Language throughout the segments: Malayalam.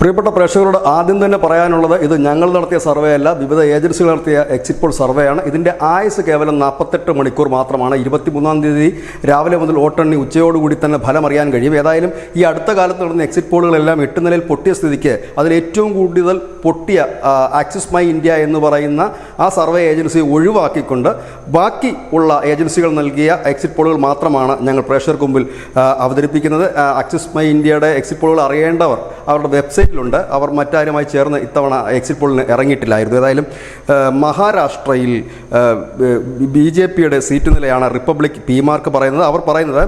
പ്രിയപ്പെട്ട പ്രേക്ഷകരോട് ആദ്യം തന്നെ പറയാനുള്ളത്, ഇത് ഞങ്ങൾ നടത്തിയ സർവേ അല്ല, വിവിധ ഏജൻസികൾ നടത്തിയ എക്സിറ്റ് പോൾ സർവേയാണ്. ഇതിൻ്റെ ആയുസ് കേവലം 48 മണിക്കൂർ മാത്രമാണ്. 23-ാം തീയതി രാവിലെ മുതൽ വോട്ടെണ്ണി ഉച്ചയോടുകൂടി തന്നെ ഫലം അറിയാൻ കഴിയും. ഏതായാലും ഈ അടുത്ത കാലത്ത് നടന്ന എക്സിറ്റ് പോളുകളെല്ലാം 8 നിലയിൽ പൊട്ടിയ സ്ഥിതിക്ക് അതിൽ ഏറ്റവും കൂടുതൽ പൊട്ടിയ ആക്സിസ് മൈ ഇന്ത്യ എന്ന് പറയുന്ന ആ സർവേ ഏജൻസി ഒഴിവാക്കിക്കൊണ്ട് ബാക്കി ഉള്ള ഏജൻസികൾ നൽകിയ എക്സിറ്റ് പോളുകൾ മാത്രമാണ് ഞങ്ങൾ പ്രേക്ഷകർക്ക് മുമ്പിൽ അവതരിപ്പിക്കുന്നത്. ആക്സിസ് മൈ ഇന്ത്യയുടെ എക്സിറ്റ് പോളുകൾ അറിയേണ്ടവർ അവരുടെ വെബ്സൈറ്റിലുണ്ട്. അവർ മറ്റാരുമായി ചേർന്ന് ഇത്തവണ എക്സിറ്റ് പോളിന് ഇറങ്ങിയിട്ടില്ലായിരുന്നു. ഏതായാലും മഹാരാഷ്ട്രയിൽ BJPയുടെ സീറ്റ് നിലയാണ് റിപ്പബ്ലിക് PMark പറയുന്നത്. അവർ പറയുന്നത്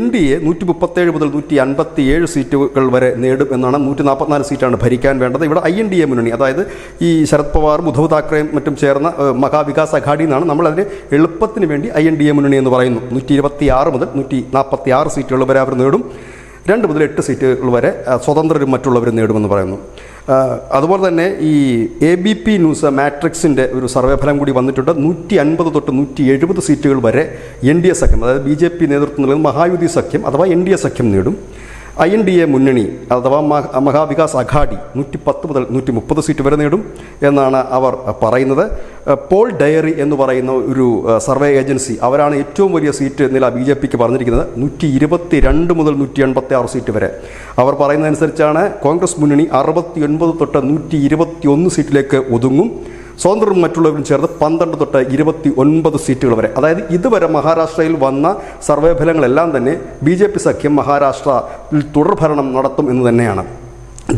NDA 137 മുതൽ 157 സീറ്റുകൾ വരെ നേടും എന്നാണ്. 144 സീറ്റാണ് ഭരിക്കാൻ വേണ്ടത്. ഇവിടെ INDA മുന്നണി, അതായത് ഈ ശരത് പവാറും ഉദ്ധവ് താക്കറെയും മറ്റും ചേർന്ന മഹാവികാസ് അഘാഡി എന്നാണ് നമ്മളതിന് എളുപ്പത്തിന് വേണ്ടി INDA മുന്നണി എന്ന് പറയുന്നു. 126 മുതൽ 146 സീറ്റുകൾ വരെ അവർ നേടും. 2 മുതൽ 8 സീറ്റുകൾ വരെ സ്വതന്ത്രരും മറ്റുള്ളവരും നേടുമെന്ന് പറയുന്നു. അതുപോലെ തന്നെ ഈ ABP ന്യൂസ് മാട്രിക്സിൻ്റെ ഒരു സർവേ ഫലം കൂടി വന്നിട്ടുണ്ട്. 150 തൊട്ട് 170 സീറ്റുകൾ വരെ NDA സഖ്യം, അതായത് BJP നേതൃത്വം നൽകുന്ന മഹായുതി സഖ്യം അഥവാ NDA സഖ്യം നേടും. INDA മുന്നണി അഥവാ മഹാവികാസ് അഘാഡി 110 മുതൽ 130 സീറ്റ് വരെ നേടും എന്നാണ് അവർ പറയുന്നത്. പോൾ ഡയറി എന്ന് പറയുന്ന ഒരു സർവേ ഏജൻസി, അവരാണ് ഏറ്റവും വലിയ സീറ്റ് നില BJPക്ക് പറഞ്ഞിരിക്കുന്നത്. 122 മുതൽ 186 സീറ്റ് വരെ. അവർ പറയുന്നതനുസരിച്ചാണ് കോൺഗ്രസ് മുന്നണി 69 തൊട്ട് 121 സീറ്റിലേക്ക് ഒതുങ്ങും. സ്വതന്ത്രരും മറ്റുള്ളവരും ചേർന്ന് 12 തൊട്ട് 29 സീറ്റുകൾ വരെ. അതായത് ഇതുവരെ മഹാരാഷ്ട്രയിൽ വന്ന സർവേ ഫലങ്ങളെല്ലാം തന്നെ BJP സഖ്യം മഹാരാഷ്ട്രയിൽ തുടർഭരണം നടത്തും എന്ന് തന്നെയാണ്.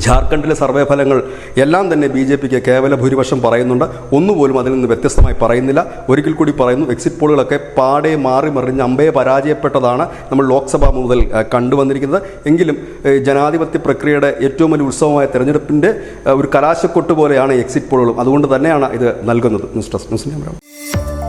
ജാർഖണ്ഡിലെ സർവേ ഫലങ്ങൾ എല്ലാം തന്നെ BJPക്ക് കേവല ഭൂരിപക്ഷം പറയുന്നുണ്ട്. ഒന്നുപോലും അതിൽ നിന്ന് വ്യത്യസ്തമായി പറയുന്നില്ല. ഒരിക്കൽ കൂടി പറയുന്നു, എക്സിറ്റ് പോളുകളൊക്കെ പാടെ മാറി മറിഞ്ഞ് അമ്പയെ പരാജയപ്പെട്ടതാണ് നമ്മൾ ലോക്സഭ മുതൽ കണ്ടുവന്നിരിക്കുന്നത്. എങ്കിലും ജനാധിപത്യ പ്രക്രിയയുടെ ഏറ്റവും വലിയ ഉത്സവമായ തെരഞ്ഞെടുപ്പിൻ്റെ ഒരു കലാശക്കൊട്ട് പോലെയാണ് എക്സിറ്റ് പോളുകളും. അതുകൊണ്ട് തന്നെയാണ് ഇത് നൽകുന്നത്. News desk.